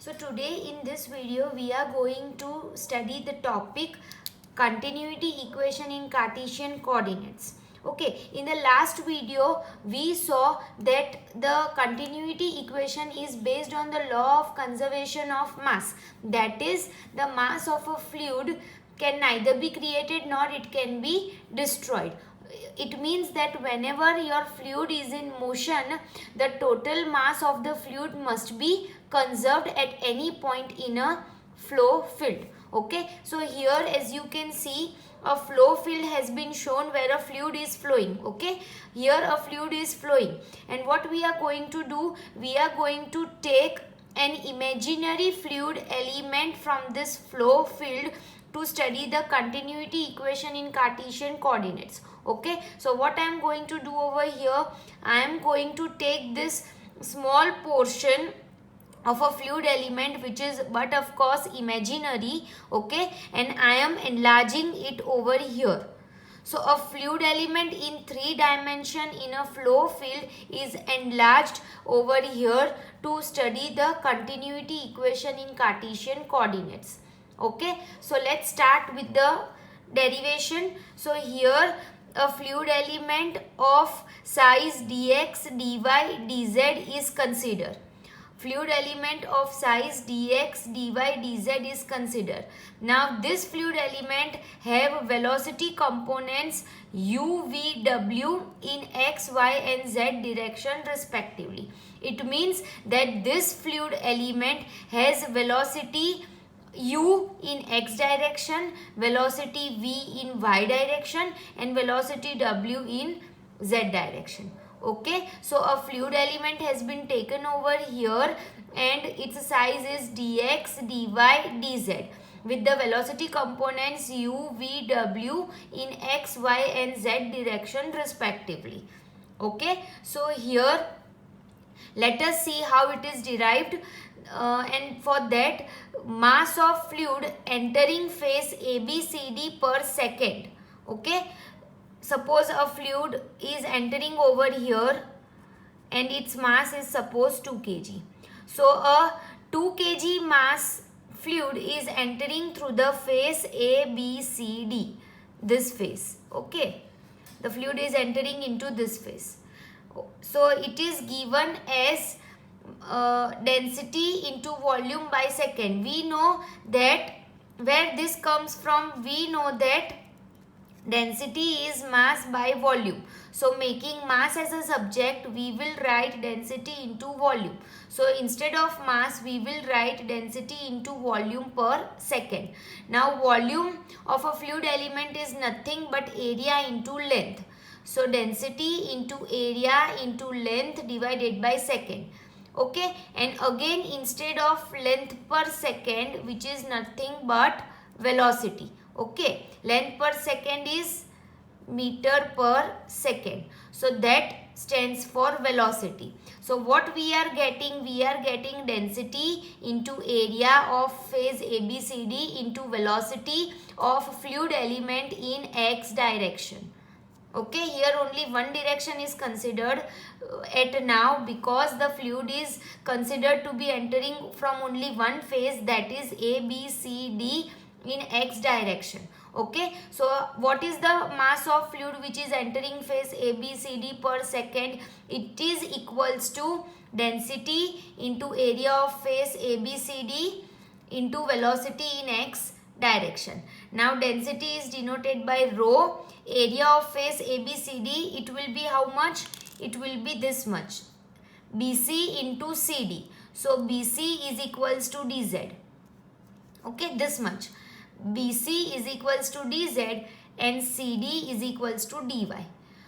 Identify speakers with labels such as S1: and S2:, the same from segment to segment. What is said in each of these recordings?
S1: So today in this video we are going to study the topic continuity equation in Cartesian coordinates. Okay, in the last video we saw that the continuity equation is based on the law of conservation of mass. That is, the mass of a fluid can neither be created nor it can be destroyed. It means that whenever your fluid is in motion, the total mass of the fluid must be conserved at any point in a flow field. Okay, so here as you can see, a flow field has been shown where a fluid is flowing. Okay, here a fluid is flowing, and what we are going to do, we are going to take an imaginary fluid element from this flow field to study the continuity equation in Cartesian coordinates. Okay, so what I am going to do over here, I am going to take this small portion of a fluid element which is but of course imaginary. Okay, and I am enlarging it over here. So a fluid element in 3 dimension in a flow field is enlarged over here to study the continuity equation in Cartesian coordinates. Okay, so let's start with the derivation. So here a fluid element of size dx, dy, dz is considered. Fluid element of size dx, dy, dz is considered. Now this fluid element have velocity components u, v, w in x, y and z direction respectively. It means that this fluid element has velocity u in x direction, velocity v in y direction and velocity w in z direction. Okay, so a fluid element has been taken over here and its size is dx, dy, dz with the velocity components u, v, w in x, y and z direction respectively. Okay, so here let us see how it is derived, and for that, mass of fluid entering phase ABCD per second. Okay, suppose a fluid is entering over here and its mass is suppose 2 kg. So a 2 kg mass fluid is entering through the phase ABCD, this phase. Okay, the fluid is entering into this phase. So it is given as density into volume by second. We know that where this comes from, we know that density is mass by volume. So making mass as a subject, we will write density into volume. So instead of mass, we will write density into volume per second. Now volume of a fluid element is nothing but area into length. So density into area into length divided by second. Okay, and again instead of length per second, which is nothing but velocity. Okay, length per second is meter per second. So that stands for velocity. So what we are getting density into area of phase ABCD into velocity of fluid element in x direction. Okay, here only one direction is considered at now because the fluid is considered to be entering from only one phase, that is ABCD in x direction. Okay, so what is the mass of fluid which is entering phase ABCD per second? It is equals to density into area of phase ABCD into velocity in x direction. Now density is denoted by rho. Area of phase ABCD, it will be how much? It will be this much, BC into CD. So BC is equals to DZ. Okay, this much. BC is equals to DZ and CD is equals to DY.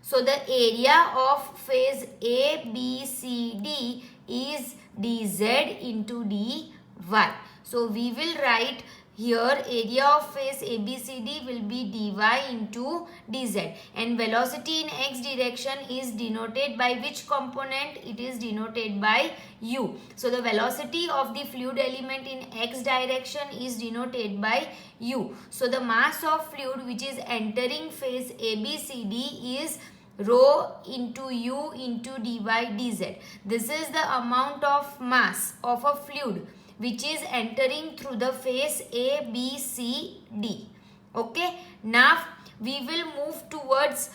S1: So the area of phase ABCD is DZ into DY. So we will write here area of phase ABCD will be dy into dz, and velocity in x direction is denoted by which component? It is denoted by u. So the velocity of the fluid element in x direction is denoted by u. So the mass of fluid which is entering phase ABCD is rho into u into dy dz. This is the amount of mass of a fluid which is entering through the phase A, B, C, D. Okay, now we will move towards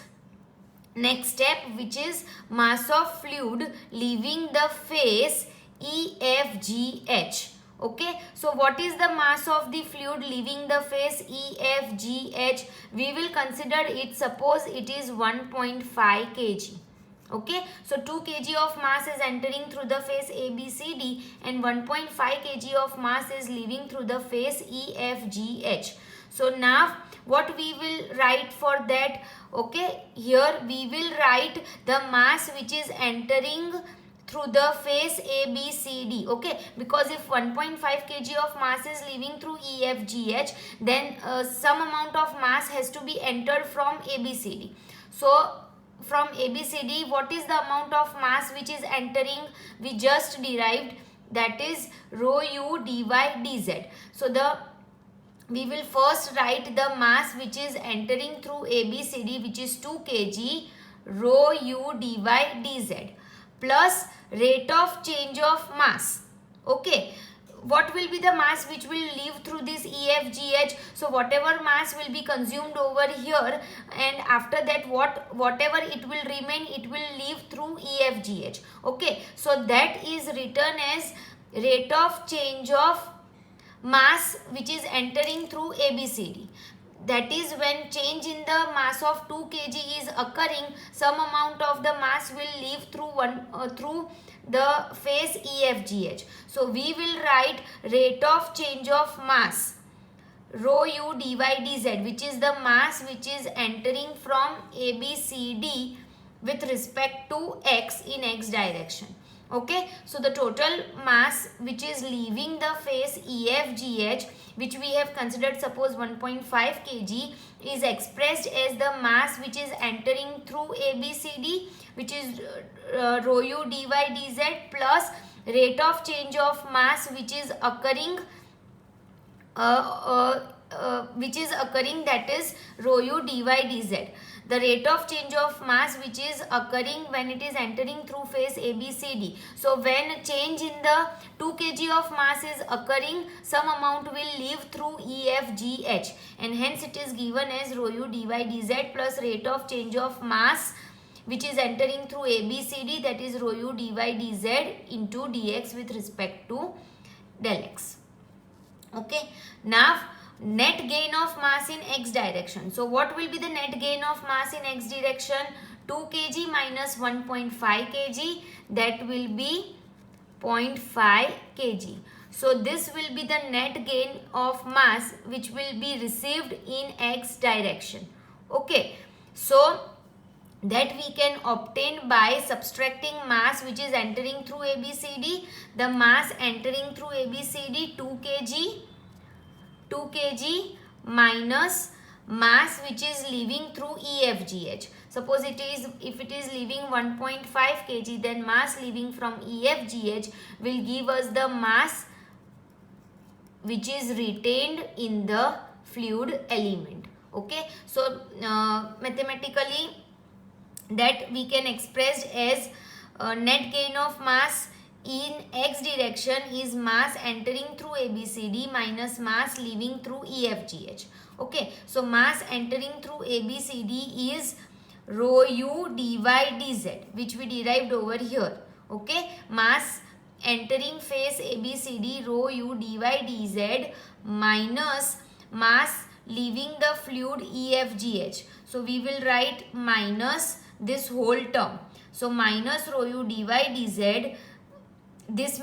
S1: next step, which is mass of fluid leaving the phase E, F, G, H. Okay, so what is the mass of the fluid leaving the phase E, F, G, H? We will consider it, suppose it is 1.5 kg. Okay, so 2 kg of mass is entering through the phase A, B, C, D, and 1.5 kg of mass is leaving through the phase E, F, G, H. So now what we will write for that? Okay, here we will write the mass which is entering through the phase A, B, C, D. Okay, because if 1.5 kg of mass is leaving through E, F, G, H, then some amount of mass has to be entered from A, B, C, D. So from A, B, C, D, what is the amount of mass which is entering? We just derived, that is rho u dy dz. So we will first write the mass which is entering through ABCD, which is 2 kg rho u dy dz, plus rate of change of mass. Okay, what will be the mass which will leave through this EFGH? So whatever mass will be consumed over here, and after that whatever it will remain, it will leave through EFGH. Okay, so that is written as rate of change of mass which is entering through ABCD. That is, when change in the mass of 2 kg is occurring, some amount of the mass will leave through the phase EFGH. So we will write rate of change of mass rho u dy dz, which is the mass which is entering from ABCD with respect to x in x direction. Okay, so the total mass which is leaving the phase EFGH, which we have considered suppose 1.5 kg, is expressed as the mass which is entering through ABCD, which is rho u dy dz, plus rate of change of mass which is occurring that is rho u dy dz. The rate of change of mass which is occurring when it is entering through phase ABCD. So when change in the 2 kg of mass is occurring, some amount will leave through EFGH, and hence it is given as rho u dy dz plus rate of change of mass which is entering through ABCD, that is rho u dy dz into dx with respect to del x. Okay, now net gain of mass in x direction. So what will be the net gain of mass in x direction? 2 kg minus 1.5 kg, that will be 0.5 kg. So this will be the net gain of mass which will be received in x direction. Okay, so that we can obtain by subtracting mass which is entering through ABCD. The mass entering through ABCD 2 kg minus mass which is leaving through EFGH. Suppose if it is leaving 1.5 kg, then mass leaving from EFGH will give us the mass which is retained in the fluid element. Okay, so mathematically that we can express as net gain of mass in x direction is mass entering through ABCD minus mass leaving through EFGH. Okay, so mass entering through ABCD is rho u dy dz, which we derived over here. Okay, mass entering phase ABCD rho u dy dz minus mass leaving the fluid EFGH. So we will write minus this whole term. So minus rho u dy dz, this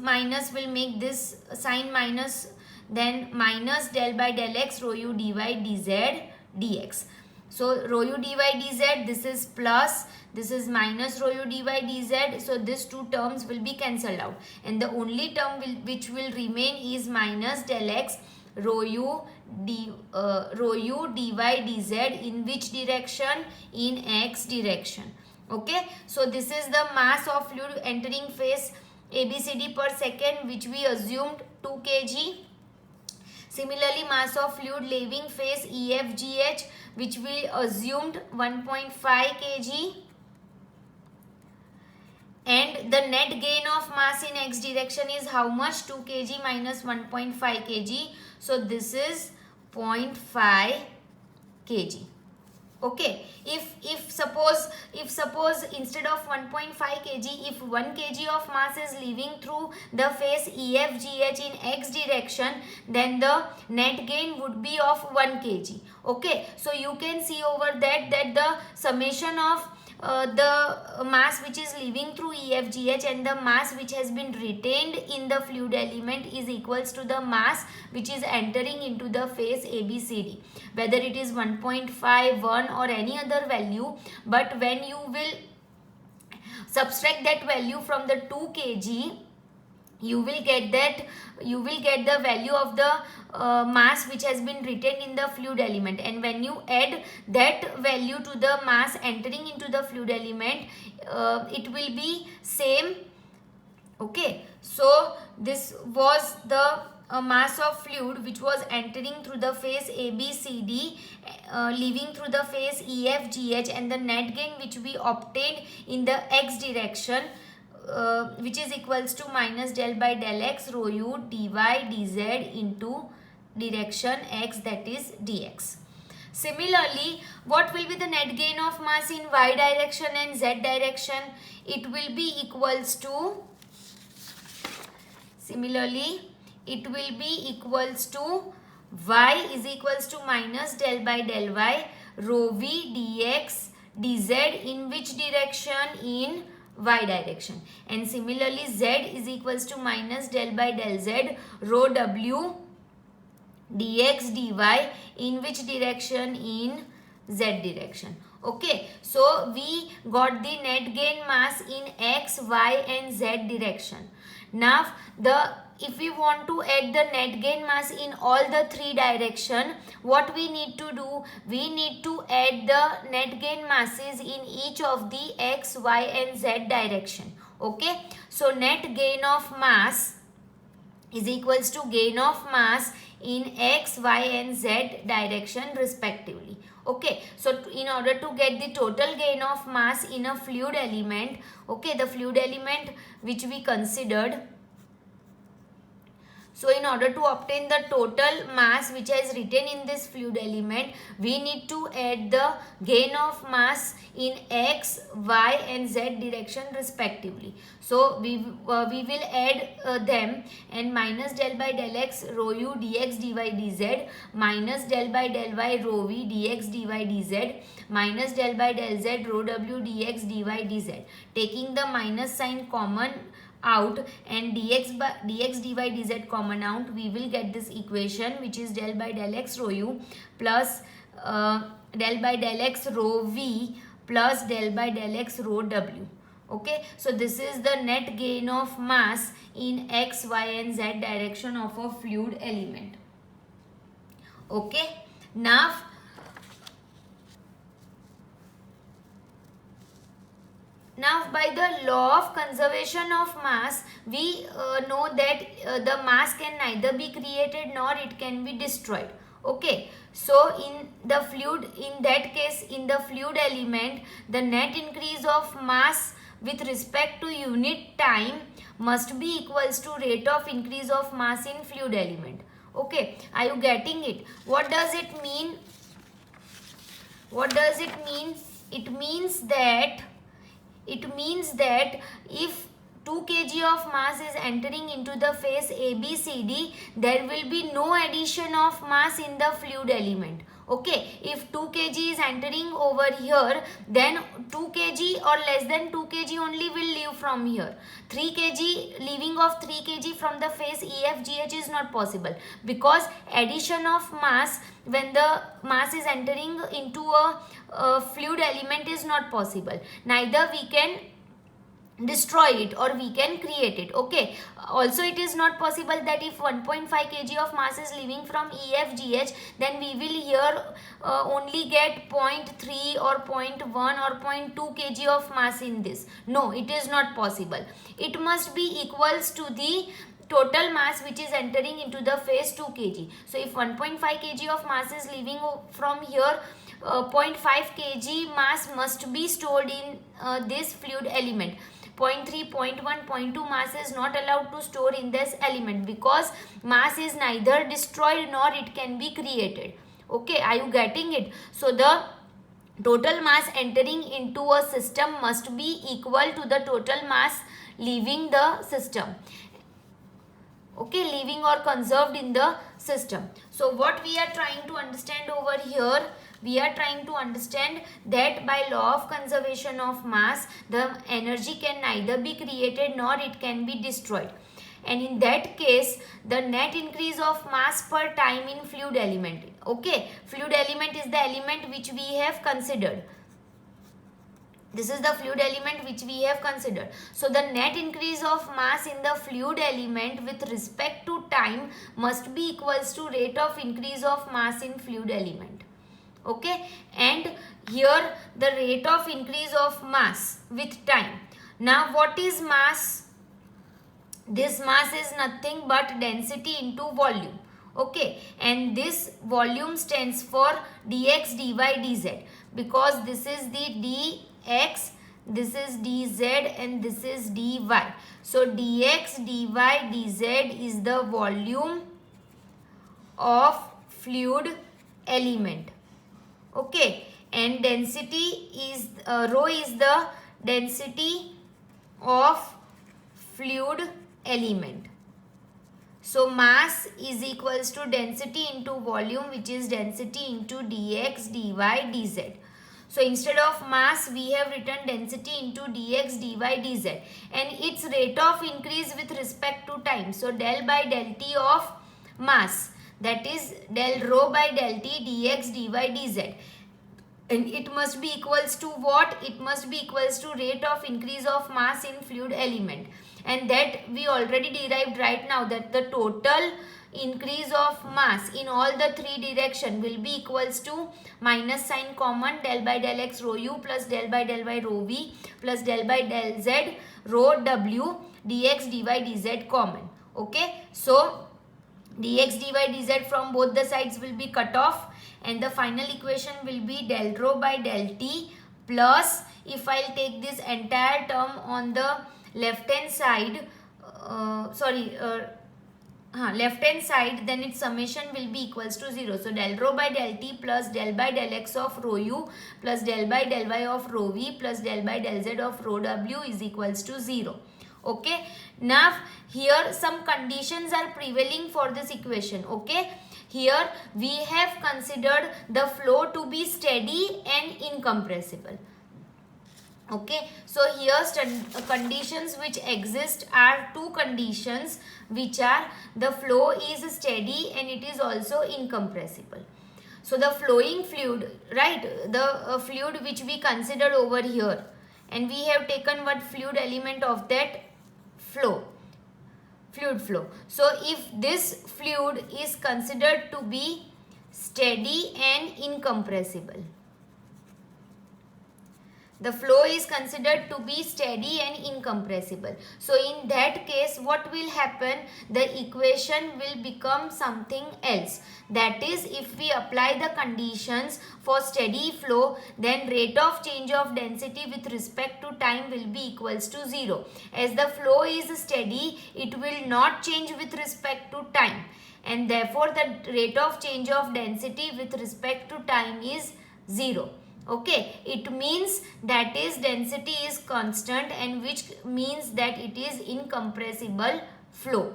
S1: minus will make this sign minus, then minus del by del x rho u dy dz dx. So rho u dy dz, this is plus, this is minus rho u dy dz. So these two terms will be cancelled out, and the only term which will remain is minus del x rho u dy dz. In which direction? In x direction. Okay, so this is the mass of fluid entering phase ABCD per second, which we assumed 2 kg. Similarly, mass of fluid leaving phase EFGH, which we assumed 1.5 kg. and the net gain of mass in x direction is how much? 2 kg minus 1.5 kg. So this is 0.5 kg. Okay, if suppose instead of 1.5 kg, if 1 kg of mass is leaving through the face EFGH in x direction, then the net gain would be of 1 kg. Okay, so you can see over that the summation of the mass which is leaving through EFGH and the mass which has been retained in the fluid element is equals to the mass which is entering into the phase ABCD, whether it is 1.5, 1 or any other value. But when you will subtract that value from the 2 kg, you will get the value of the mass which has been retained in the fluid element, and when you add that value to the mass entering into the fluid element, it will be same. Okay, so this was the mass of fluid which was entering through the phase ABCD, leaving through the phase EFGH, and the net gain which we obtained in the x direction, which is equals to minus del by del x rho u dy dz into direction x, that is dx. Similarly, what will be the net gain of mass in y direction and z direction? It will be equals to, similarly, it will be equals to y is equals to minus del by del y rho v dx dz in which direction? In y direction. And similarly, z is equals to minus del by del z rho w dx dy in which direction? In z direction. Okay, so we got the net gain mass in x, y and z direction. Now if we want to add the net gain mass in all the three direction, what we need to do? We need to add the net gain masses in each of the x, y and z direction. Okay, so net gain of mass is equals to gain of mass in x, y and z direction respectively. Okay, so in order to get the total gain of mass in a fluid element, okay, the fluid element which we considered, so in order to obtain the total mass which is written in this fluid element, we need to add the gain of mass in x, y and z direction respectively. So we will add them, and minus del by del x rho u dx dy dz minus del by del y rho v dx dy dz minus del by del z rho w dx dy dz. Taking the minus sign common out and dx dy dz common out, we will get this equation which is del by del x rho u plus del by del x rho v plus del by del x rho w. Okay, so this is the net gain of mass in x, y and z direction of a fluid element. Okay, now by the law of conservation of mass, we know that the mass can neither be created nor it can be destroyed. Okay, so in the fluid, in that case, in the fluid element, the net increase of mass with respect to unit time must be equals to rate of increase of mass in fluid element. Okay, are you getting it? What does it mean? What does it mean? It means that if 2 kg of mass is entering into the phase ABCD, there will be no addition of mass in the fluid element. Okay, if 2 kg is entering over here, then 2 kg or less than 2 kg only will leave from here. 3 kg, leaving of 3 kg from the phase EFGH is not possible, because addition of mass when the mass is entering into a fluid element is not possible. Neither we can destroy it or we can create it. Okay, also it is not possible that if 1.5 kg of mass is leaving from EFGH, then we will here only get 0.3 or 0.1 or 0.2 kg of mass in this. No, it is not possible. It must be equals to the total mass which is entering into the phase 2 kg. So if 1.5 kg of mass is leaving from here, 0.5 kg mass must be stored in this fluid element. 0.3, 0.1, 0.2 mass is not allowed to store in this element, because mass is neither destroyed nor it can be created. Okay, are you getting it? So the total mass entering into a system must be equal to the total mass leaving the system. Okay, leaving or conserved in the system. So what we are trying to understand over here, we are trying to understand that by law of conservation of mass, the energy can neither be created nor it can be destroyed. And in that case, the net increase of mass per time in fluid element. Okay, fluid element is the element which we have considered. This is the fluid element which we have considered. So the net increase of mass in the fluid element with respect to time must be equals to rate of increase of mass in fluid element. Okay, and here the rate of increase of mass with time. Now what is mass? This mass is nothing but density into volume. Okay, and this volume stands for dx, dy, dz, because this is the dx, this is dz, and this is dy. So dx, dy, dz is the volume of fluid element. Okay, and density is rho is the density of fluid element. So mass is equals to density into volume, which is density into dx, dy, dz. So instead of mass, we have written density into dx, dy, dz, and its rate of increase with respect to time. So del by del t of mass, that is del rho by del t dx, dy, dz. And it must be equals to what? It must be equals to rate of increase of mass in fluid element. And that we already derived right now, that the total increase of mass in all the three direction will be equals to minus sign common, del by del x rho u plus del by del y rho v plus del by del z rho w dx, dy, dz common. Okay, so dx, dy, dz from both the sides will be cut off, and the final equation will be del rho by del t plus, if I'll take this entire term on the left hand side, left hand side, then its summation will be equals to 0. So del rho by del t plus del by del x of rho u plus del by del y of rho v plus del by del z of rho w is equals to 0. Okay, now here some conditions are prevailing for this equation. Okay, here we have considered the flow to be steady and incompressible. Okay, so here conditions which exist are two conditions, which are the flow is steady and it is also incompressible. So the flowing fluid, right, the fluid which we considered over here, and we have taken what fluid element of that flow, fluid flow. So if this fluid is considered to be steady and incompressible, the flow is considered to be steady and incompressible. So in that case, what will happen? The equation will become something else. That is, if we apply the conditions for steady flow, then rate of change of density with respect to time will be equals to 0. As the flow is steady, it will not change with respect to time, and therefore the rate of change of density with respect to time is 0. Okay, it means that is density is constant, and which means that it is incompressible flow.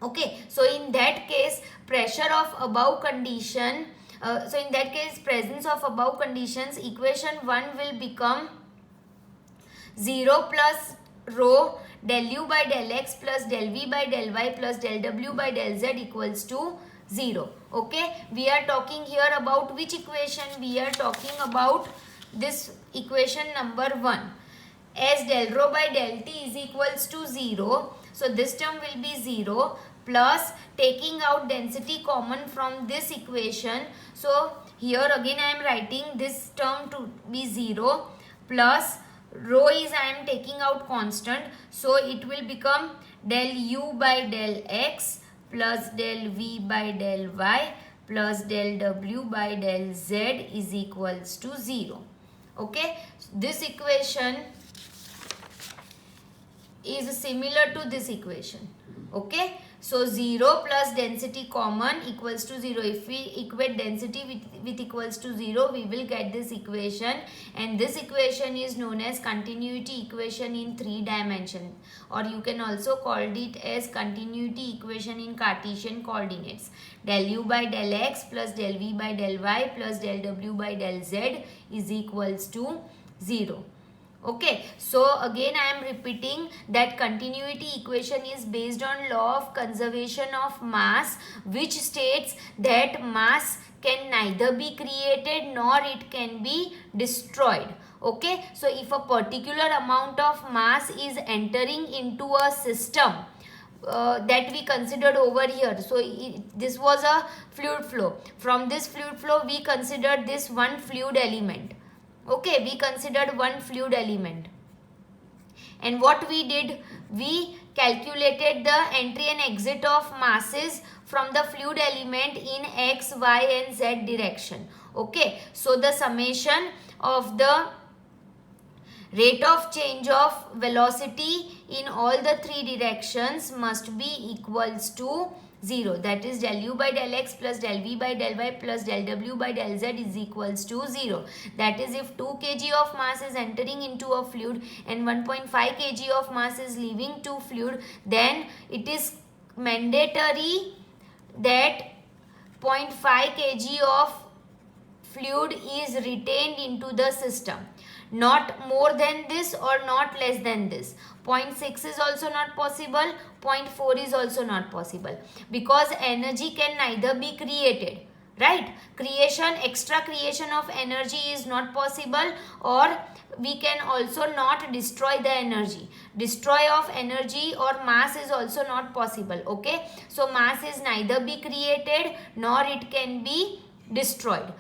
S1: Okay, so in that case, pressure of above condition, presence of above conditions, equation 1 will become 0 plus rho del u by del x plus del v by del y plus del w by del z equals to 0. Okay, we are talking here about which equation? We are talking about this equation number 1. As del rho by del t is equals to 0, so this term will be 0 plus taking out density common from this equation. So here again I am writing this term to be 0 plus rho is I am taking out constant, so it will become del u by del x plus del v by del y plus del w by del z is equals to 0. Okay, this equation is similar to this equation. Okay, so 0 plus density common equals to 0. If we equate density with equals to 0, we will get this equation, and this equation is known as continuity equation in 3 dimensions, or you can also call it as continuity equation in Cartesian coordinates. Del u by del x plus del v by del y plus del w by del z is equals to 0. Okay, so again I am repeating that continuity equation is based on law of conservation of mass, which states that mass can neither be created nor it can be destroyed. Okay, so if a particular amount of mass is entering into a system that we considered over here, so this was a fluid flow. From this fluid flow we considered this one fluid element. Okay, we considered one fluid element, and what we did, we calculated the entry and exit of masses from the fluid element in x, y and z direction. Okay, so the summation of the rate of change of velocity in all the 3 directions must be equals to 0. That is del u by del x plus del v by del y plus del w by del z is equals to 0. That is, if 2 kg of mass is entering into a fluid and 1.5 kg of mass is leaving to fluid, then it is mandatory that 0.5 kg of fluid is retained into the system. Not more than this or not less than this. 0.6 is also not possible, 0.4 is also not possible, because energy can neither be created, right? Extra creation of energy is not possible, or we can also not destroy the energy. Destroy of energy or mass is also not possible. Okay, so mass is neither be created nor it can be destroyed.